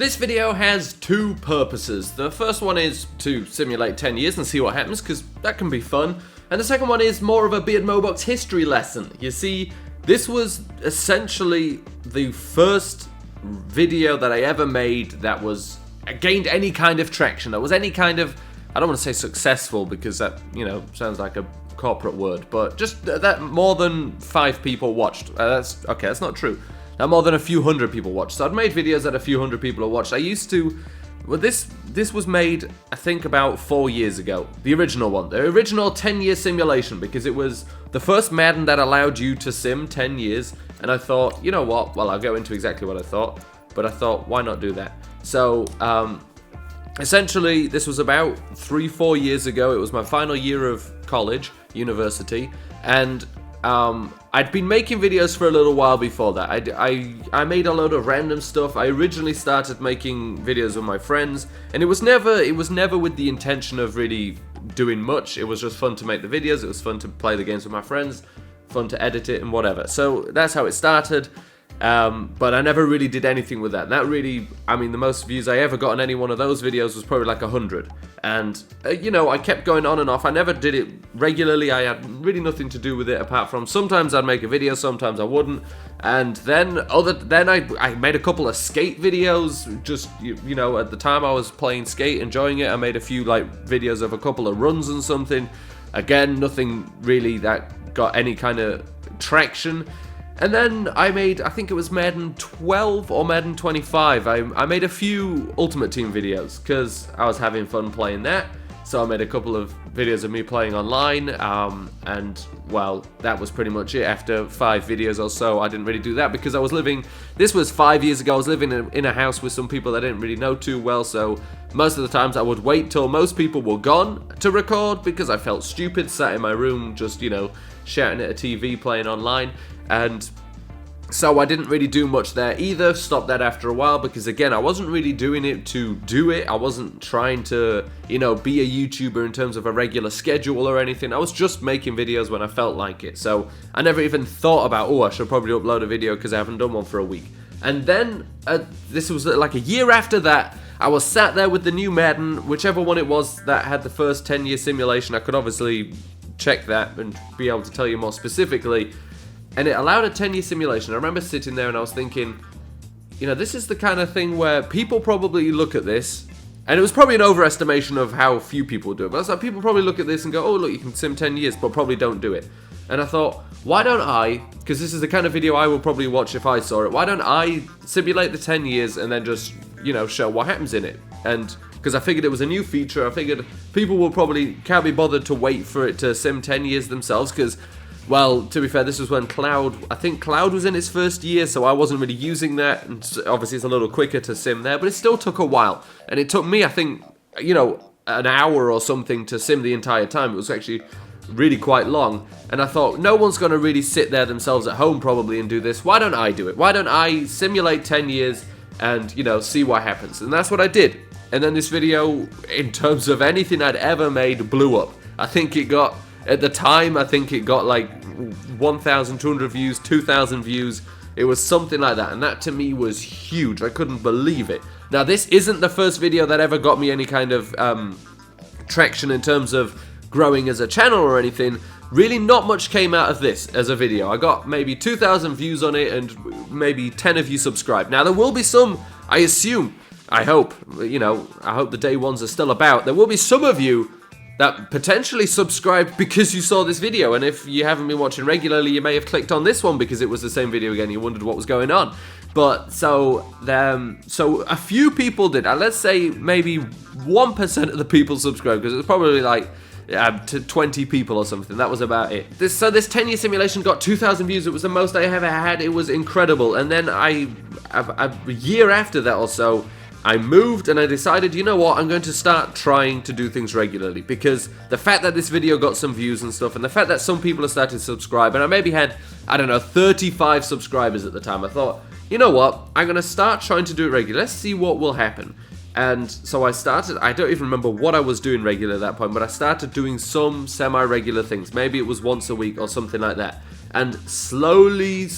This video has two purposes. The first one is to simulate 10 years and see what happens, because that can be fun. And the second one is more of a Beardmohbox history lesson. You see, this was essentially the first video that I ever made that was gained any kind of traction. That was any kind of, I don't want to say successful because that, sounds like a corporate word, but just that more than 5 people watched. That's not true. Now more than a few hundred people watched. So I'd made videos that a few hundred people have watched. I used to, well, this was made, I think, about 4 years ago. The original one, the original 10-year simulation, because it was the first Madden that allowed you to sim 10 years. And I thought, you know what? Well, I'll go into exactly what I thought, but I thought, why not do that? So essentially, this was about 3-4 years ago. It was my final year of college, university, and I'd been making videos for a little while before that. I made a load of random stuff. I originally started making videos with my friends, and it was never with the intention of really doing much. It was just fun to make the videos. It was fun to play the games with my friends, fun to edit it and whatever. So that's how it started. But I never really did anything with that. And that really, the most views I ever got on any one of those videos was probably like 100. And, I kept going on and off. I never did it regularly. I had really nothing to do with it apart from sometimes I'd make a video, sometimes I wouldn't. And then I made a couple of skate videos. Just, at the time I was playing skate, enjoying it. I made a few videos of a couple of runs and something. Again, nothing really that got any kind of traction. And then I made, I think it was Madden 12 or Madden 25. I made a few Ultimate Team videos because I was having fun playing that. So I made a couple of videos of me playing online, and well, that was pretty much it. After 5 videos or so, I didn't really do that because I was living, this was 5 years ago, I was living in a house with some people that I didn't really know too well, so most of the times I would wait till most people were gone to record because I felt stupid, sat in my room just, shouting at a TV, playing online. And so I didn't really do much there either. Stopped that after a while because, again, I wasn't really doing it to do it. I wasn't trying to, be a YouTuber in terms of a regular schedule or anything. I was just making videos when I felt like it. So I never even thought about, I should probably upload a video because I haven't done one for a week. And then this was like a year after that. I was sat there with the new Madden, whichever one it was that had the first 10-year simulation. I could obviously check that and be able to tell you more specifically. And it allowed a 10-year simulation. I remember sitting there and I was thinking, this is the kind of thing where people probably look at this, and it was probably an overestimation of how few people do it, but I was like, people probably look at this and go, oh look, you can sim 10 years, but probably don't do it. And I thought, why don't I, because this is the kind of video I would probably watch if I saw it, why don't I simulate the 10 years and then just, show what happens in it? And because I figured it was a new feature, I figured people will probably can't be bothered to wait for it to sim 10 years themselves, because, well, to be fair, this was when I think Cloud was in its first year, so I wasn't really using that, and obviously it's a little quicker to sim there, but it still took a while, and it took me, I think, an hour or something to sim the entire time. It was actually really quite long, and I thought, no one's going to really sit there themselves at home probably and do this. Why don't I do it? Why don't I simulate 10 years and, see what happens? And that's what I did. And then this video, in terms of anything I'd ever made, blew up. I think it got, at the time, like 1,200 views, 2,000 views. It was something like that, and that to me was huge. I couldn't believe it. Now, this isn't the first video that ever got me any kind of traction in terms of growing as a channel or anything. Really not much came out of this as a video. I got maybe 2,000 views on it and maybe 10 of you subscribed. Now, there will be some, I assume, I hope, I hope the day ones are still about. There will be some of you that potentially subscribed because you saw this video, and if you haven't been watching regularly, you may have clicked on this one because it was the same video again. You wondered what was going on. But so a few people did. Let's say maybe 1% of the people subscribed, because it was probably like to 20 people or something. That was about it. This 10-year simulation got 2,000 views. It was the most I ever had. It was incredible. And then a year after that or so, I moved and I decided, you know what, I'm going to start trying to do things regularly, because the fact that this video got some views and stuff, and the fact that some people have started to subscribe, and I maybe had, 35 subscribers at the time, I thought, you know what, I'm going to start trying to do it regularly. Let's see what will happen. And so I started, I don't even remember what I was doing regular at that point, but I started doing some semi-regular things. Maybe it was once a week or something like that. And slowly,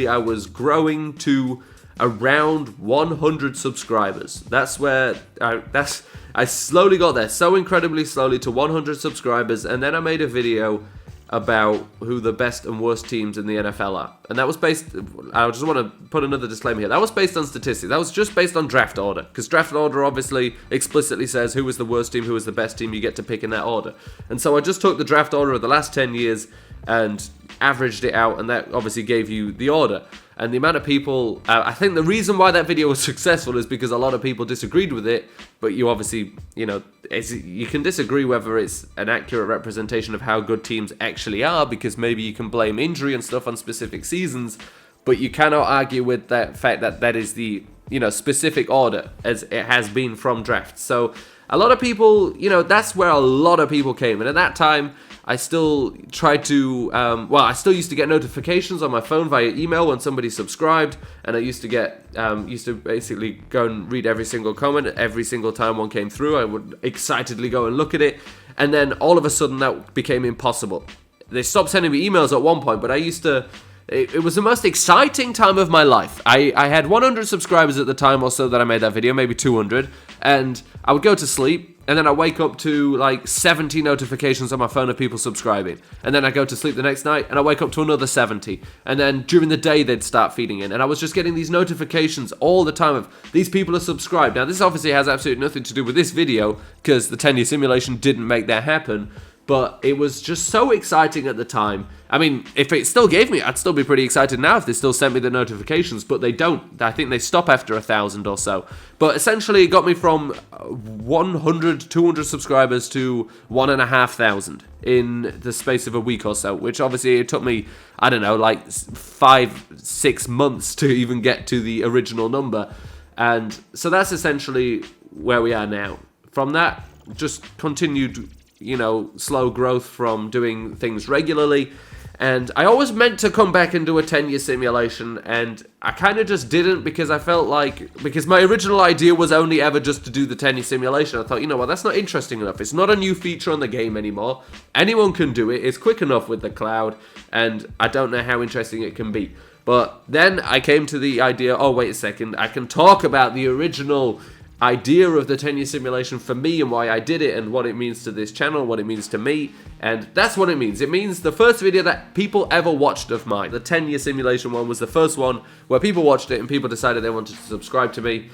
I was growing to around 100 subscribers. That's where I slowly got there, so incredibly slowly, to 100 subscribers, and then I made a video about who the best and worst teams in the NFL are. And that was based, I just want to put another disclaimer here, that was based on statistics. That was just based on draft order, because draft order obviously explicitly says who was the worst team, who was the best team, you get to pick in that order. And so I just took the draft order of the last 10 years and averaged it out, and that obviously gave you the order. And the amount of people, I think the reason why that video was successful is because a lot of people disagreed with it, but you obviously, you know, you can disagree whether it's an accurate representation of how good teams actually are, because maybe you can blame injury and stuff on specific seasons, but you cannot argue with that fact that that is the, you know, specific order as it has been from drafts. So a lot of people, you know, that's where a lot of people came. And at that time, I still tried to, I still used to get notifications on my phone via email when somebody subscribed, and I used to basically go and read every single comment. Every single time one came through, I would excitedly go and look at it, and then all of a sudden that became impossible. They stopped sending me emails at one point, but I used to, it was the most exciting time of my life. I had 100 subscribers at the time or so that I made that video, maybe 200, and I would go to sleep, and then I wake up to like 70 notifications on my phone of people subscribing. And then I go to sleep the next night and I wake up to another 70. And then during the day they'd start feeding in. And I was just getting these notifications all the time of these people are subscribed. Now this obviously has absolutely nothing to do with this video because the 10-year simulation didn't make that happen. But it was just so exciting at the time. I mean, if it still gave me, I'd still be pretty excited now if they still sent me the notifications, but they don't. I think they stop after 1,000 or so. But essentially, it got me from 100, 200 subscribers to 1,500 in the space of a week or so, which obviously it took me, I don't know, like 5-6 months to even get to the original number. And so that's essentially where we are now. From that, just continued, you know, slow growth from doing things regularly. And I always meant to come back and do a 10-year simulation, and I kind of just didn't because I felt like, because my original idea was only ever just to do the 10-year simulation. I thought, you know what, that's not interesting enough. It's not a new feature on the game anymore. Anyone can do it. It's quick enough with the cloud, and I don't know how interesting it can be. But then I came to the idea, oh, wait a second, I can talk about the original idea of the 10-year simulation for me and why I did it and what it means to this channel, what it means to me, and that's what it means. It means the first video that people ever watched of mine. The 10-year simulation one was the first one where people watched it and people decided they wanted to subscribe to me.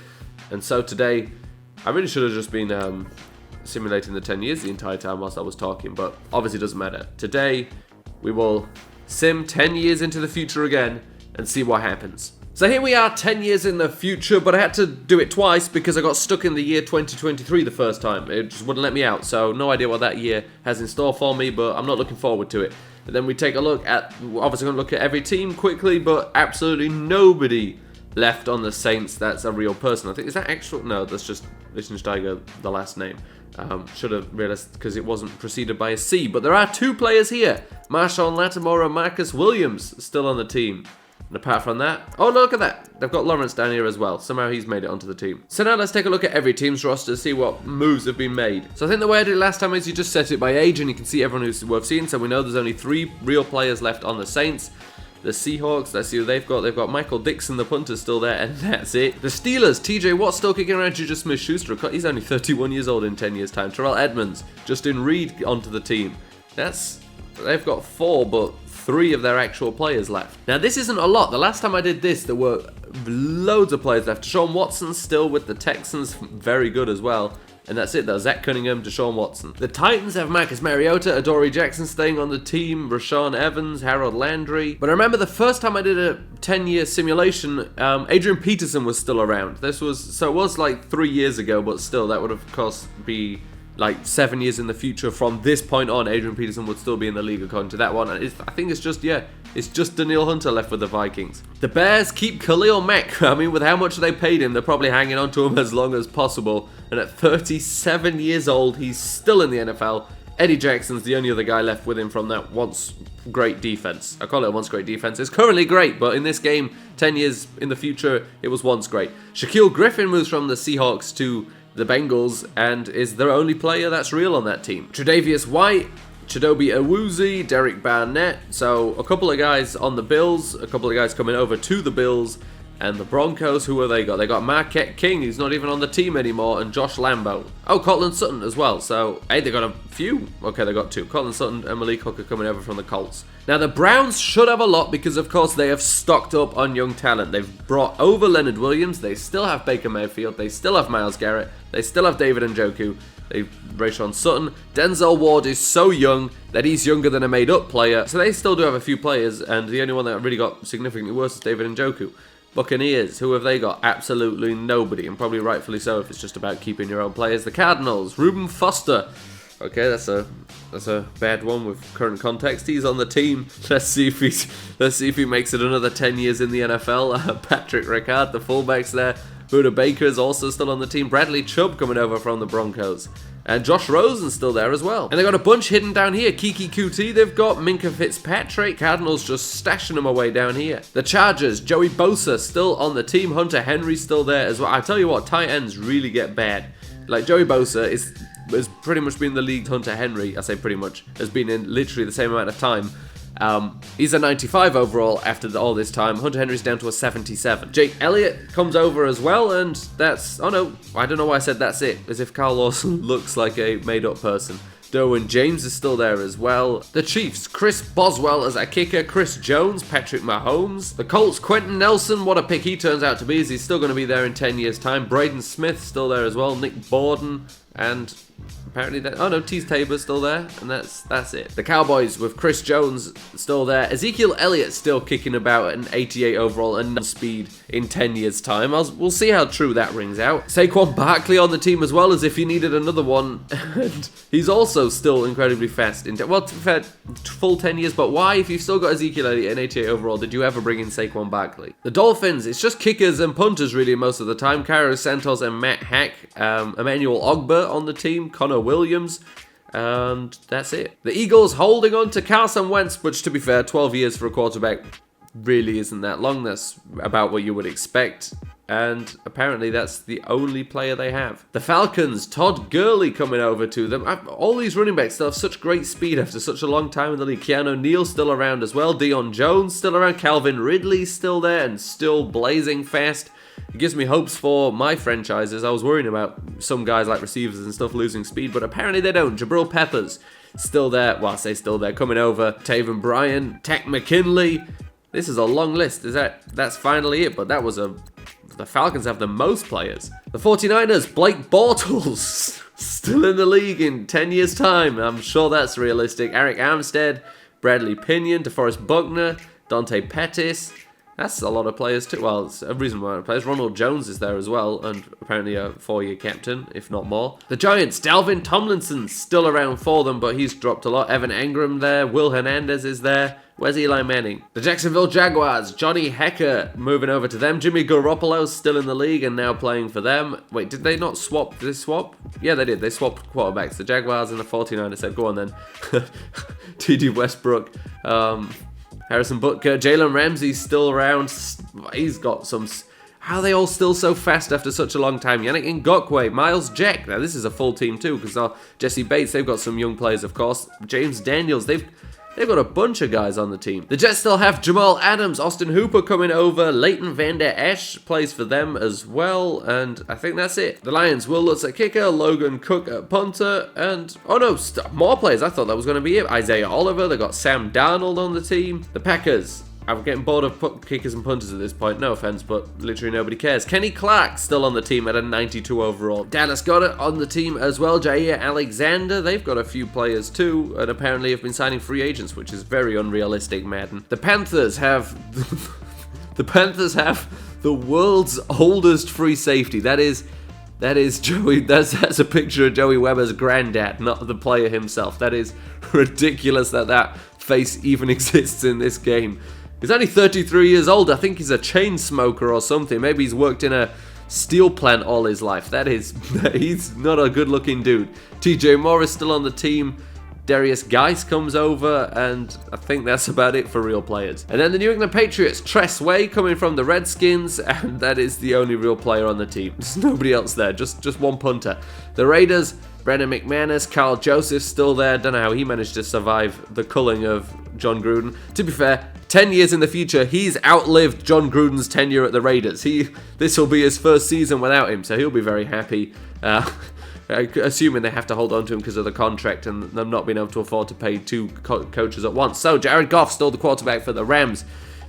And so today, I really should have just been simulating the 10 years the entire time whilst I was talking, but obviously it doesn't matter. Today, we will sim 10 years into the future again and see what happens. So here we are 10 years in the future, but I had to do it twice because I got stuck in the year 2023 the first time. It just wouldn't let me out, so no idea what that year has in store for me, but I'm not looking forward to it. And then we take a look at, obviously going to look at every team quickly, but absolutely nobody left on the Saints that's a real person. I think, is that actual? No, that's just Lichtensteiger, the last name. Should have realised because it wasn't preceded by a C, but there are two players here. Marshawn Lattimore and Marcus Williams still on the team. And apart from that, oh, look at that. They've got Lawrence down here as well. Somehow he's made it onto the team. So now let's take a look at every team's roster to see what moves have been made. So I think the way I did it last time is you just set it by age and you can see everyone who's worth seeing. So we know there's only 3 real players left on the Saints. The Seahawks, let's see who they've got. They've got Michael Dixon, the punter, still there, and that's it. The Steelers, TJ Watt still kicking around. Juju Smith-Schuster, he's only 31 years old in 10 years' time. Terrell Edmonds, Justin Reed onto the team. They've got 4, but 3 of their actual players left. Now, this isn't a lot. The last time I did this, there were loads of players left. Deshaun Watson still with the Texans, very good as well. And that's it though, Zach Cunningham, Deshaun Watson. The Titans have Marcus Mariota, Adoree Jackson staying on the team, Rashawn Evans, Harold Landry. But I remember the first time I did a 10-year simulation, Adrian Peterson was still around. So it was like 3 years ago, but still, that would of course be like 7 years in the future. From this point on, Adrian Peterson would still be in the league according to that one. And I think it's just Danielle Hunter left with the Vikings. The Bears keep Khalil Mack. I mean, with how much they paid him, they're probably hanging on to him as long as possible. And at 37 years old, he's still in the NFL. Eddie Jackson's the only other guy left with him from that once great defense. I call it a once great defense. It's currently great, but in this game, 10 years in the future, it was once great. Shaquille Griffin moves from the Seahawks to the Bengals and is their only player that's real on that team. Tre'Davious White, Chidobe Awuzie, Derek Barnett. So a couple of guys on the Bills, a couple of guys coming over to the Bills, And the Broncos, who have they got? They got Marquette King, who's not even on the team anymore, and Josh Lambo. Oh, Cortland Sutton as well. So, hey, they got a few. Okay, they got two. Cortland Sutton and Malik Hooker coming over from the Colts. Now, the Browns should have a lot because, of course, they have stocked up on young talent. They've brought over Leonard Williams. They still have Baker Mayfield. They still have Myles Garrett. They still have David Njoku. They've Rayshon Sutton. Denzel Ward is so young that he's younger than a made-up player. So they still do have a few players, and the only one that really got significantly worse is David Njoku. Buccaneers, who have they got? Absolutely nobody, and probably rightfully so if it's just about keeping your own players. The Cardinals, Reuben Foster. Okay, that's a bad one with current context. He's on the team. Let's see if he makes it another 10 years in the NFL. Patrick Ricard, the fullback's there. Buda Baker is also still on the team. Bradley Chubb coming over from the Broncos. And Josh Rosen's still there as well. And they've got a bunch hidden down here. Kiki Kuti, they've got Minka Fitzpatrick. Cardinals just stashing them away down here. The Chargers, Joey Bosa still on the team. Hunter Henry still there as well. I tell you what, tight ends really get bad. Like Joey Bosa has pretty much been the league. Hunter Henry, I say pretty much, has been in literally the same amount of time. He's a 95 overall after all this time. Hunter Henry's down to a 77. Jake Elliott comes over as well, and that's... Oh no, I don't know why I said that's it. As if Carl Lawson looks like a made-up person. Derwin James is still there as well. The Chiefs, Chris Boswell as a kicker. Chris Jones, Patrick Mahomes. The Colts, Quentin Nelson, what a pick he turns out to be, as he's still going to be there in 10 years' time. Braden Smith still there as well. Nick Borden, and... apparently that... Oh no, Tease Tabor's still there, and that's it. The Cowboys with Chris Jones still there. Ezekiel Elliott still kicking about at an 88 overall and speed in 10 years' time. We'll see how true that rings out. Saquon Barkley on the team as well, as if he needed another one. And he's also still incredibly fast. Well, to be fair, full 10 years, but why, if you've still got Ezekiel Elliott at 88 overall, did you ever bring in Saquon Barkley? The Dolphins, it's just kickers and punters really most of the time. Cairo Santos and Matt Hack. Emmanuel Ogba on the team. Connor Williams, and that's it. The Eagles holding on to Carson Wentz, which, to be fair, 12 years for a quarterback really isn't that long. That's about what you would expect, and apparently that's the only player they have. The Falcons, Todd Gurley coming over to them. All these running backs still have such great speed after such a long time in the league. Keanu Neal still around as well. Deion Jones still around. Calvin Ridley still there and still blazing fast. It gives me hopes for my franchises. I was worrying about some guys like receivers and stuff losing speed, but apparently they don't. Jabril Peppers, still there. Well, I say still there, coming over. Taven Bryan, Tech McKinley. This is a long list. That's finally it, but that was the Falcons have the most players. The 49ers, Blake Bortles, still in the league in 10 years' time. I'm sure that's realistic. Eric Armstead, Bradley Pinion, DeForest Buckner, Dante Pettis. That's a lot of players too. Well, it's a reasonable amount of players. Ronald Jones is there as well, and apparently a 4-year captain, if not more. The Giants, Dalvin Tomlinson's still around for them, but he's dropped a lot. Evan Engram there. Will Hernandez is there. Where's Eli Manning? The Jacksonville Jaguars, Johnny Hecker moving over to them. Jimmy Garoppolo's still in the league and now playing for them. Wait, did they not swap? Did they swap? Yeah, they did. They swapped quarterbacks. The Jaguars and the 49ers said, go on then. T.D. Westbrook. Harrison Butker, Jalen Ramsey's still around. He's got some... How are they all still so fast after such a long time? Yannick Ngakoue, Miles Jack. Now, this is a full team too, because Jesse Bates, they've got some young players, of course. James Daniels, they've got a bunch of guys on the team. The Jets still have Jamal Adams, Austin Hooper coming over. Leighton Vander Esch plays for them as well, and I think that's it. The Lions, Will Lutz at kicker, Logan Cook at punter, and... oh no, more players. I thought that was going to be it. Isaiah Oliver, they got Sam Darnold on the team. The Packers... I'm getting bored of kickers and punters at this point, no offense, but literally nobody cares. Kenny Clark still on the team at a 92 overall. Dallas Goedert on the team as well. Jair Alexander, they've got a few players too, and apparently have been signing free agents, which is very unrealistic, Madden. The Panthers have... the world's oldest free safety. That is Joey. That's a picture of Joey Weber's granddad, not the player himself. That is ridiculous that face even exists in this game. He's only 33 years old. I think he's a chain smoker or something. Maybe he's worked in a steel plant all his life. He's not a good-looking dude. TJ Morris still on the team. Darius Geis comes over, and I think that's about it for real players. And then the New England Patriots, Tress Way coming from the Redskins, and that is the only real player on the team. There's nobody else there, just one punter. The Raiders, Brendan McManus, Carl Joseph still there. Don't know how he managed to survive the culling of John Gruden. To be fair, 10 years in the future, he's outlived John Gruden's tenure at the Raiders. This will be his first season without him, so he'll be very happy. Assuming they have to hold on to him because of the contract and them not being able to afford to pay two coaches at once. So Jared Goff, still the quarterback for the Rams.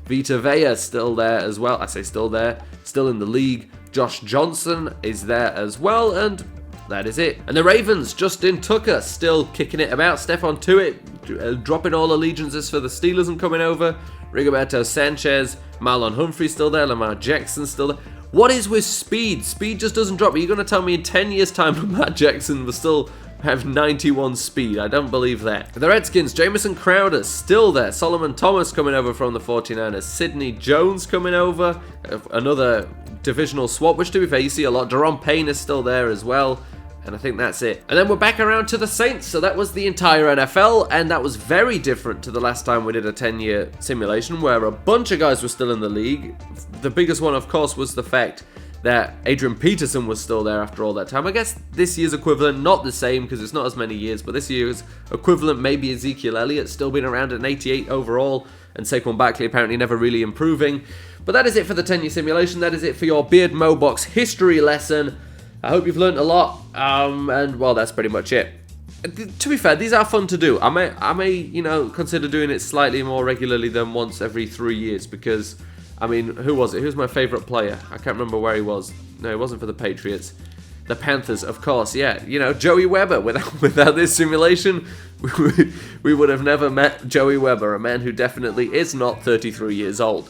Vita Vea still there as well. I say still there, still in the league. Josh Johnson is there as well, and that is it. And the Ravens, Justin Tucker still kicking it about. Stephon Tuitt dropping all allegiances for the Steelers and coming over. Rigoberto Sanchez, Marlon Humphrey still there. Lamar Jackson still there. What is with speed? Speed just doesn't drop. Are you going to tell me in 10 years' time Lamar Jackson will still have 91 speed? I don't believe that. The Redskins, Jamison Crowder still there. Solomon Thomas coming over from the 49ers. Sidney Jones coming over. Another divisional swap, which to be fair, you see a lot. Daron Payne is still there as well. And I think that's it. And then we're back around to the Saints. So that was the entire NFL, and that was very different to the last time we did a 10-year simulation where a bunch of guys were still in the league. The biggest one, of course, was the fact that Adrian Peterson was still there after all that time. I guess this year's equivalent, not the same because it's not as many years, but this year's equivalent, maybe Ezekiel Elliott still been around at an 88 overall, and Saquon Barkley apparently never really improving. But that is it for the 10-year simulation. That is it for your Beardmohbox history lesson. I hope you've learned a lot, and well, that's pretty much it. To be fair, these are fun to do. I may, consider doing it slightly more regularly than once every 3 years because, I mean, who was it? Who's my favourite player? I can't remember where he was. No, it wasn't for the Patriots. The Panthers, of course, yeah. Joey Weber. Without this simulation, we would have never met Joey Weber, a man who definitely is not 33 years old.